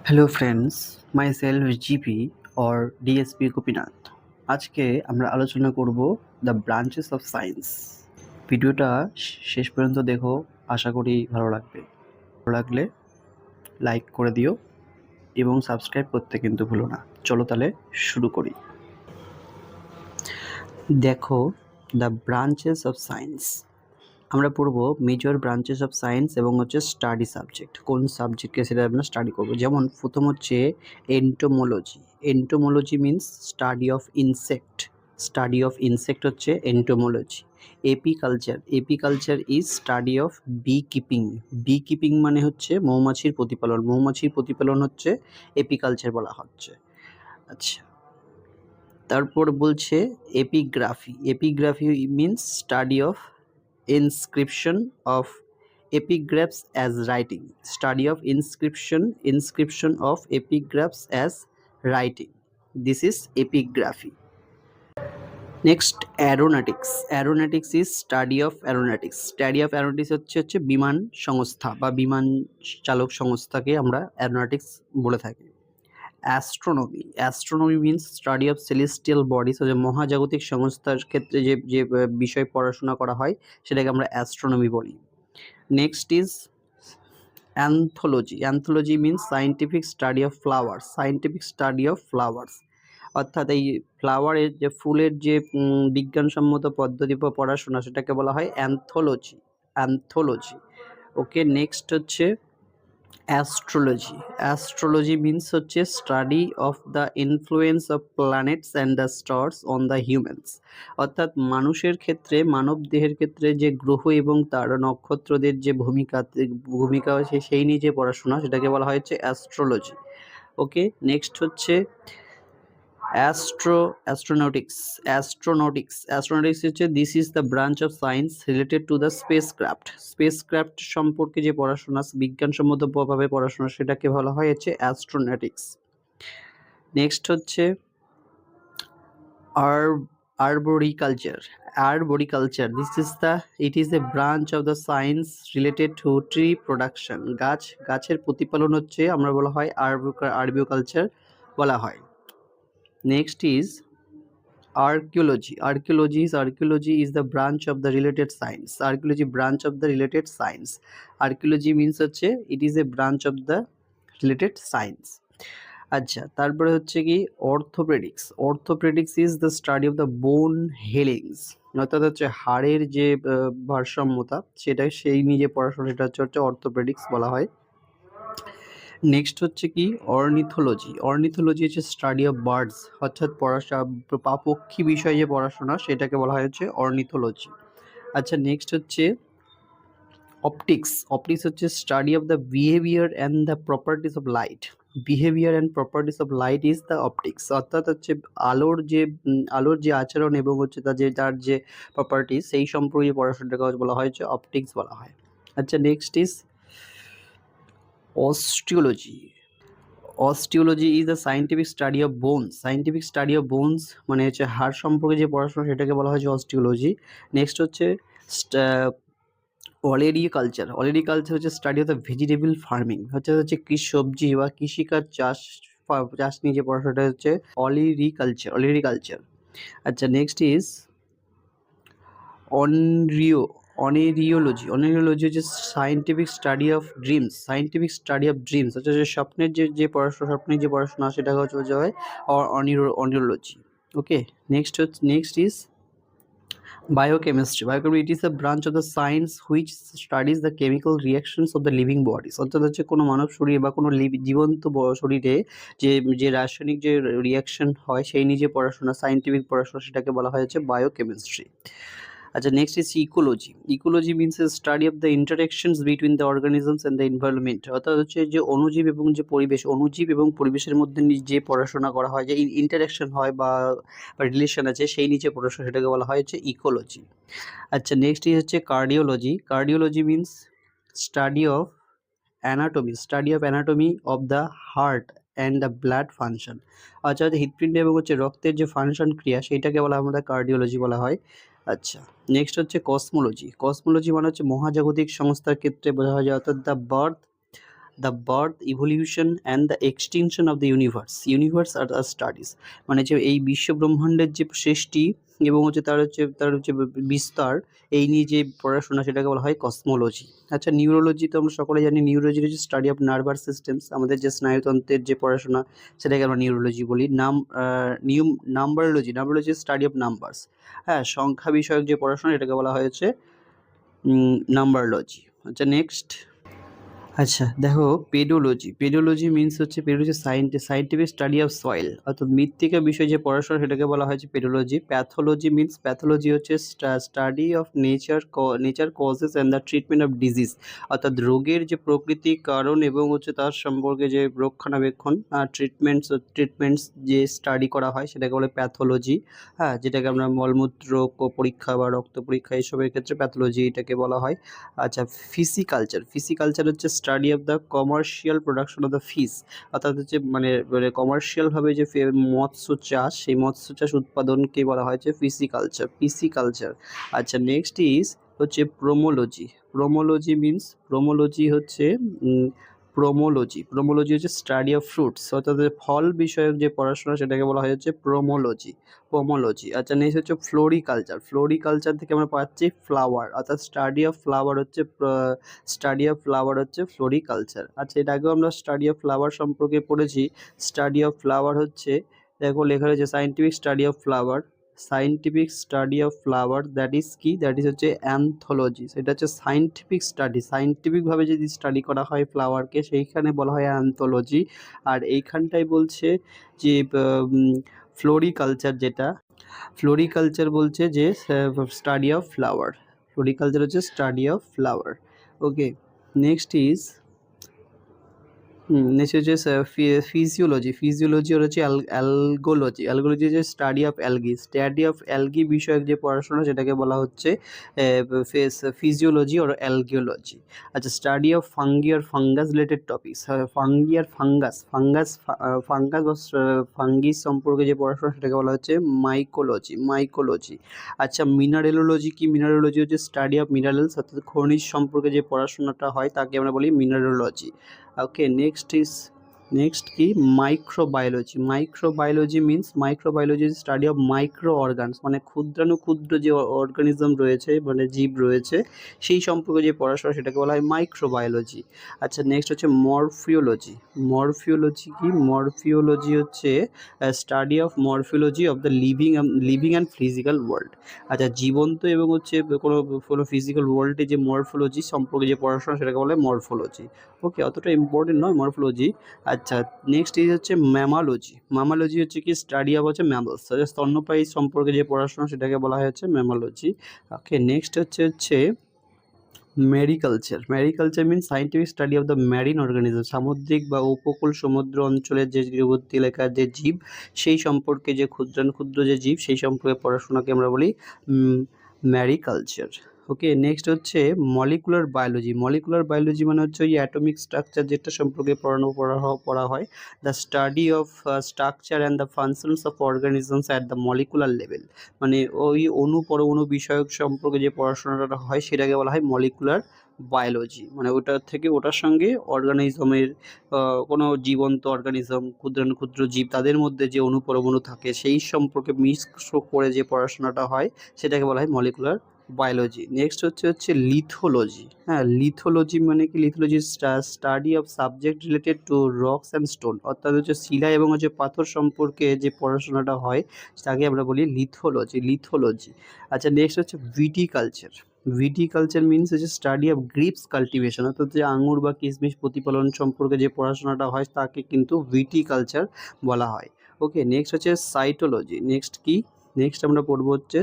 Hello friends, my self GP or DSP Gopinath. আজকে আমরা আলোচনা করব দ্য ব্রাঞ্চেস অফ সায়েন্স। ভিডিওটা শেষ পর্যন্ত দেখো, আশা করি ভালো লাগবে। ভালো লাগলে লাইক করে দিও এবং সাবস্ক্রাইব করতে কিন্তু ভুলো না। চলো তাহলে শুরু করি। দেখো, দ্য ব্রাঞ্চেস অফ সায়েন্স আমরা পড়ব মেজর ব্রাঞ্চেস অফ সায়েন্স এবং হচ্ছে স্টাডি সাবজেক্ট, কোন সাবজেক্টকে সেটা আমরা স্টাডি করব। যেমন প্রথম হচ্ছে entomology. Entomology means study of insect. Study of insect হচ্ছে entomology. Apiculture. Apiculture is study of bee keeping. Bee keeping মানে হচ্ছে মৌমাছির প্রতিপালন। মৌমাছির প্রতিপালন হচ্ছে এপিকালচার বলা হচ্ছে। আচ্ছা, তারপর বলছে epigraphy. Epigraphy means study of inscription of epigraphs as writing. Study of inscription of epigraphs as writing. This is epigraphy. Next, aeronautics. Aeronautics is study of aeronautics. Study of aeronautics হচ্ছে বিমান সংস্থা বা বিমান চালক সংস্থাকে আমরা aeronautics বলে থাকি। Astronomy. Astronomy means study of celestial bodies, যে মহাজাগতিক সংস্থার ক্ষেত্রে যে যে বিষয় পড়াশোনা করা হয় সেটাকে আমরা অ্যাস্ট্রোনমি বলি। Next is anthology. Anthology means scientific study of flowers. Scientific study of flowers অর্থাৎ এই ফ্লাওয়ারের যে ফুলের যে বিজ্ঞানসম্মত পদ্ধতি বা পড়াশোনা সেটাকে বলা হয় অ্যানথোলজি। অ্যানথোলজি। ওকে, নেক্সট হচ্ছে অ্যাস্ট্রোলজি। অ্যাস্ট্রোলজি মিন্স হচ্ছে study of the influence of planets and the stars on the humans. অর্থাৎ মানুষের ক্ষেত্রে, মানব দেহের ক্ষেত্রে যে গ্রহ এবং তার নক্ষত্রদের যে ভূমিকা সেই নিয়ে যে পড়াশোনা সেটাকে বলা হয়েছে অ্যাস্ট্রোলজি। ওকে, নেক্সট হচ্ছে অ্যাস্ট্রোনটিক্স। অ্যাস্ট্রোনটিক্স হচ্ছে this is the branch of science related to the spacecraft. Spacecraft সম্পর্কে যে পড়াশোনা, বিজ্ঞানসম্মতভাবে পড়াশোনা, সেটাকে বলা হয় হচ্ছে অ্যাস্ট্রোনটিক্স। নেক্সট হচ্ছে arboriculture. Arboriculture, it is a branch of the science related to tree production. গাছের প্রতিপালন হচ্ছে আমরা বলা হয় arboriculture বলা হয়। Next is archaeology. Archaeology is the branch of the related science. Archaeology branch of the related science. Archaeology means হচ্ছে it is a branch of the related science. আচ্ছা, তারপরে হচ্ছে কি orthopaedics. Orthopaedics is the study of the bone healings. অর্থাৎ হচ্ছে হাড়ের যে ভারসাম্যতা সেটা সেই নিয়ে পড়াশোনা, সেটা হচ্ছে অর্থোপেডিক্স বলা হয়। নেক্সট হচ্ছে কি অর্নিথোলজি। অর্নিথোলজি হচ্ছে স্টাডি অফ বার্ডস, অর্থাৎ পক্ষী বিষয়ে যে পড়াশোনা সেটাকে বলা হয় হচ্ছে অর্নিথোলজি। আচ্ছা, নেক্সট হচ্ছে অপটিক্স। অপটিক্স হচ্ছে study of the behaviour and the properties of light. Behaviour and properties of light is the optics. অর্থাৎ হচ্ছে আলোর যে আচরণ এবং হচ্ছে তার যে প্রপার্টিস সেই সম্পর্কে পড়াশোনাটাকে বলা হয় হচ্ছে অপটিক্স বলা হয়। আচ্ছা, next is osteology. Osteology is the scientific study of bones. Scientific study of bones মানে হচ্ছে হাড় সম্পর্কে যে পড়াশোনা সেটাকে বলা হয়েছে অস্টিওলজি। নেক্সট হচ্ছে অলেরিকালচার। অলেরিকালচার হচ্ছে study of the vegetable farming, হচ্ছে সবজি বা কৃষিকাজ চাষ নিয়ে যে পড়াশোনাটা হচ্ছে অলেরিকালচার। আচ্ছা, নেক্সট ইজ অনেরিওলজি। অনেরিওলজি হচ্ছে scientific study of dreams. Scientific study of dreams হচ্ছে স্বপ্নের যে পড়াশোনা সেটাকে হচ্ছে বোঝা হয় oneirology. Okay, next is biochemistry. Biochemistry it is a branch of the science which studies the chemical reactions of the living bodies. অর্থাৎ হচ্ছে কোনো মানব শরীর বা কোনো জীবন্ত শরীরে যে রাসায়নিক যে রিয়াকশন হয় সেই নিয়ে যে পড়াশোনা, সায়েন্টিফিক পড়াশোনা, সেটাকে বলা হয় হচ্ছে বায়োকেমিস্ট্রি। আচ্ছা, next is ecology. Ecology means a study of the interactions between the organisms and the environment. অর্থাৎ হচ্ছে যে অনুজীব এবং পরিবেশের মধ্যে যে পড়াশোনা করা হয়, যে ইন্টারেকশন হয় বা রিলেশন আছে সেই নিচে পড়াশোনা, সেটাকে বলা হয় হচ্ছে ইকোলজি। আচ্ছা, নেক্সট হচ্ছে cardiology. Cardiology means study of anatomy of the heart and the blood function. আচ্ছা, হৃৎপিণ্ড এবং হচ্ছে রক্তের যে ফাংশন ক্রিয়া সেইটাকে বলা আমাদের কার্ডিওলজি বলা হয়। আচ্ছা, নেক্সট হচ্ছে কসমোলজি। কসমোলজি মানে হচ্ছে মহাজাগতিক সংস্থার ক্ষেত্রে বোঝা হয়, অর্থাৎ the birth the birth, evolution and the extinction of the universe are the studies, মানে যে এই বিশ্ব ব্রহ্মাণ্ডের যে সৃষ্টি এবং হচ্ছে তার হচ্ছে বিস্তার, এই নিয়ে যে পড়াশোনা সেটাকে বলা হয় কসমোলজি। আচ্ছা, নিউরোলজি তো আমরা সকলে জানি, নিউরোলজি হচ্ছে স্টাডি অফ নার্ভাস সিস্টেমস, আমাদের যে স্নায়ুতন্ত্রের যে পড়াশোনা সেটাকে আমরা নিউরোলজি বলি। নাম্বারোলজি স্টাডি অফ নাম্বারস, হ্যাঁ, সংখ্যা বিষয়ক যে পড়াশোনা এটাকে বলা হয়েছে নাম্বারোলজি। আচ্ছা, নেক্সট। আচ্ছা দেখো, পেডোলজি মিনস হচ্ছে, pedology scientific study of soil, অর্থাৎ মৃত্তিকা বিষয়ে যে পড়াশোনা সেটাকে বলা হয়েছে পেডোলজি। প্যাথোলজি হচ্ছে study of nature causes and the treatment of disease, অর্থাৎ রোগের যে প্রকৃতি, কারণ এবং হচ্ছে তার সম্পর্কে যে রক্ষণাবেক্ষণ, ট্রিটমেন্টস যে স্টাডি করা হয় সেটাকে বলে প্যাথোলজি। হ্যাঁ, যেটাকে আমরা মলমূত্র পরীক্ষা বা রক্ত পরীক্ষা এসবের ক্ষেত্রে প্যাথোলজি এটাকে বলা হয়। আচ্ছা, ফিসিকালচার হচ্ছে study of the commercial production of the fish, অর্থাৎ হচ্ছে মানে কমার্শিয়ালভাবে যে মৎস্য চাষ, সেই মৎস্য চাষ উৎপাদনকে বলা হয়েছে ফিসিকালচার। আচ্ছা, নেক্সট হচ্ছে প্রোমোলজি হচ্ছে প্রোমোলজি হচ্ছে স্টাডি অফ ফ্রুটস, অর্থাৎ ফল বিষয়ক যে পড়াশোনা সেটাকে বলা হয়েছে পোমোলজি। আচ্ছা, নেক্সট হচ্ছে ফ্লোরিকালচার থেকে আমরা পাচ্ছি ফ্লাওয়ার, অর্থাৎ স্টাডি অফ ফ্লাওয়ার হচ্ছে ফ্লোরিকালচার। আচ্ছা, এর আগেও আমরা স্টাডি অফ ফ্লাওয়ার সম্পর্কে পড়েছি। স্টাডি অফ ফ্লাওয়ার হচ্ছে, দেখো লেখা রয়েছে scientific study of flower, that is হচ্ছে অ্যানথোলজি। সেটা হচ্ছে সায়েন্টিফিকভাবে যদি স্টাডি করা হয় ফ্লাওয়ারকে, সেইখানে বলা হয় অ্যানথোলজি। আর এইখানটায় বলছে যে ফ্লোরিকালচার বলছে যে study of flower. Okay, next হচ্ছে ফিজিওলজি হচ্ছে অ্যালগোলজি হচ্ছে স্টাডি অফ অ্যালগি বিষয়ক যে পড়াশোনা সেটাকে বলা হচ্ছে ফিজিওলজি অর অ্যালগিওলজি। আচ্ছা, স্টাডি অফ ফাঙ্গি আর ফাঙ্গাস রিলেটেড টপিকস, ফাঙ্গি আর ফাঙ্গাস বা ফাঙ্গিস সম্পর্কে যে পড়াশোনা সেটাকে বলা হচ্ছে মাইকোলজি। আচ্ছা, মিনারেলজি হচ্ছে স্টাডি অফ মিনারেলস, অর্থাৎ খনিজ সম্পর্কে যে পড়াশোনাটা হয় তাকে আমরা বলি মিনারেলজি। ওকে, নেক্সট কি microbiology study of micro organs, মানে ক্ষুদ্র যে অর্গানিজম রয়েছে, মানে জীব রয়েছে, সেই সম্পর্কে যে পড়াশোনা সেটাকে বলা হয় মাইক্রোবায়োলজি। আচ্ছা, নেক্সট হচ্ছে মরফিওলজি হচ্ছে study of the living and physical world. আচ্ছা, জীবন্ত এবং হচ্ছে কোনো ফিজিক্যাল ওয়ার্ল্ডে যে মরফোলজি সম্পর্কে যে পড়াশোনা সেটাকে বলে মরফোলজি। ওকে, অতটা ইম্পর্টেন্ট নয় মরফোলজি। আচ্ছা, নেক্সট হচ্ছে ম্যামালজি হচ্ছে কি স্টাডি অফ হচ্ছে ম্যামলস, স্তন্যপায়ী সম্পর্কে যে পড়াশোনা সেটাকে বলা হচ্ছে ম্যামালজি। ওকে, নেক্সট হচ্ছে mariculture means scientific study of the marine organism, সামুদ্রিক বা উপকূল সমুদ্র অঞ্চলের যে তীরবর্তী এলাকার যে জীব, সেই সম্পর্কে যে ক্ষুদ্র যে জীব, সেই সম্পর্কে পড়াশোনাকে আমরা বলি ম্যারিকালচার। ওকে, নেক্সট হচ্ছে মলিকুলার বায়োলজি মানে হচ্ছে ওই অ্যাটমিক স্ট্রাকচার যেটা সম্পর্কে পড়া হয়, the study of structure and the functions of organisms at the molecular level, মানে ওই পরমাণু বিষয়ক সম্পর্কে যে পড়াশোনাটা হয় সেটাকে বলা হয় মলিকুলার বায়োলজি, মানে ওটার সঙ্গে অর্গানিজমের কোনো জীবন্ত অর্গানিজম, ক্ষুদ্র জীব, তাদের মধ্যে যে পরমাণু থাকে সেই সম্পর্কে মিক্স করে যে পড়াশোনাটা হয় সেটাকে বলা হয় মলিকুলার বায়োলজি। নেক্সট হচ্ছে লিথোলজি। হ্যাঁ, লিথোলজি মানে কি, lithology study of subject related to rocks and stone, অর্থাৎ হচ্ছে শিলা এবং হচ্ছে পাথর সম্পর্কে যে পড়াশোনাটা হয় তাকে আমরা বলি লিথোলজি। আচ্ছা, নেক্সট হচ্ছে ভিটিকালচার মিনস হচ্ছে স্টাডি অফ গ্রেপস কাল্টিভেশন, অর্থাৎ যে আঙুর বা কিশমিশ প্রতিপালন সম্পর্কে যে পড়াশোনাটা হয় তাকে কিন্তু ভিটিকালচার বলা হয়। ওকে, নেক্সট হচ্ছে সাইটোলজি। নেক্সট আমরা পড়বো হচ্ছে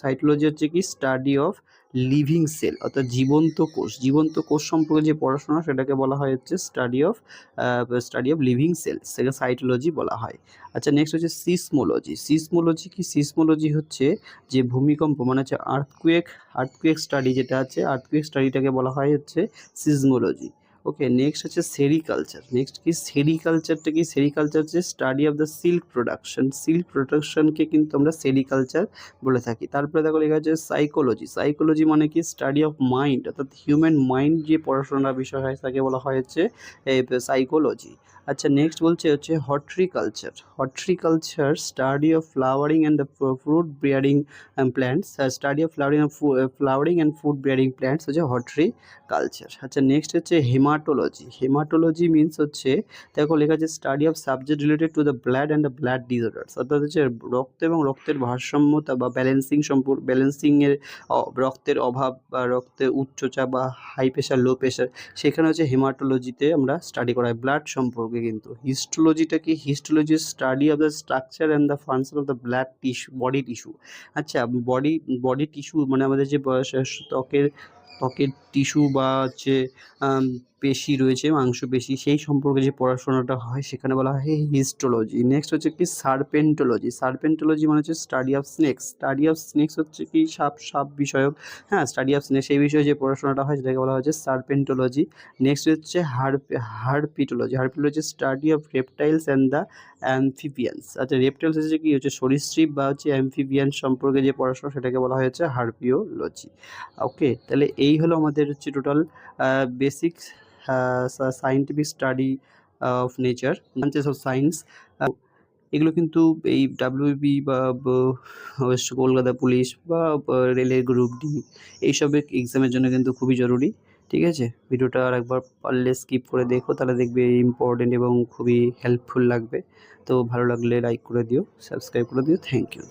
সাইটোলজি হচ্ছে কি স্টাডি অফ লিভিং সেল, অর্থাৎ জীবন্ত কোষ সম্পর্কে যে পড়াশোনা সেটাকে বলা হয় হচ্ছে স্টাডি অফ লিভিং সেলস, সেটাকে সাইটোলজি বলা হয়। আচ্ছা, নেক্সট হচ্ছে সিসমোলজি হচ্ছে যে ভূমিকম্প, মানে হচ্ছে আর্থকুয়েক স্টাডি যেটা আছে, আর্থকুয়েক স্টাডিটাকে বলা হয় হচ্ছে সিসমোলজি। ওকে, নেক্সট হচ্ছে সেরিকালচার। নেক্সট কি সেরিকালচারটা কি? সেরিকালচার হচ্ছে study of the silk production. Silk প্রোডাকশনকে কিন্তু আমরা সেরিকালচার বলে থাকি। তারপরে দেখো লেখা আছে সাইকোলজি। সাইকোলজি মানে কি? স্টাডি অফ মাইন্ড, অর্থাৎ হিউম্যান মাইন্ড যে পড়াশোনার বিষয় হয় তাকে বলা হয় হচ্ছে সাইকোলজি। আচ্ছা, নেক্সট বলছে হচ্ছে horticulture. Horticulture study of flowering and the fruit bearing plants. Study of flowering and fruit bearing plants হচ্ছে হর্টিকালচার। আচ্ছা, নেক্সট হচ্ছে হেমাটোলজি। হেমাটোলজি মিনস হচ্ছে, দেখো লেখা আছে study of subject related to the blood and the blood disorders, অর্থাৎ হচ্ছে রক্ত এবং রক্তের ভারসাম্যতা বা ব্যালেন্সিংয়ের রক্তের অভাব বা রক্তের উচ্চচাপ বা হাই প্রেশার লো প্রেশার, সেখানে হচ্ছে হেমাটোলজিতে আমরা স্টাডি করা হয় ব্লাড সম্পর্কে। কিন্তু হিস্টোলজিটা কি? Histology study of the structure and the function of the blood tissue, body tissue. আচ্ছা, বডি টিস্যু মানে আমাদের যে ত্বকের টিস্যু বা হচ্ছে পেশি রয়েছে, মাংসপেশি, সেই সম্পর্কে যে পড়াশোনাটা হয় সেখানে বলা হয় হিস্টোলজি। নেক্সট হচ্ছে কি সার্পেন্টোলজি। সার্পেন্টোলজি মানে হচ্ছে study of snake's. Study of snake's হচ্ছে কি সাপ বিষয়ক, হ্যাঁ, স্টাডি অফ স্নেক, সেই বিষয়ে যে পড়াশোনাটা হয় সেটাকে বলা হচ্ছে সার্পেন্টোলজি। নেক্সট হচ্ছে herpetology. Herpetology study of reptiles and the amphibians. আচ্ছা, রেপটাইলস হচ্ছে কি? হচ্ছে সরীসৃপ বা হচ্ছে অ্যামফিবিয়ান সম্পর্কে যে পড়াশোনা সেটাকে বলা হয়েছে হার্পিওলজি। ওকে, তাহলে এই হলো আমাদের হচ্ছে total basic scientific study of nature, branches of science. এগুলো কিন্তু এই ডাব্লিউবি বা ওয়েস্ট কলকাতা পুলিশ বা রেলের গ্রুপ ডি এইসবের এক্সামের জন্য কিন্তু খুবই জরুরি। ঠিক আছে, ভিডিওটা আর একবার পারলে স্কিপ করে দেখো, তাহলে দেখবে ইম্পর্টেন্ট এবং খুবই হেল্পফুল লাগবে। তো ভালো লাগলে লাইক করে দিও, সাবস্ক্রাইব করে দিও। Thank you.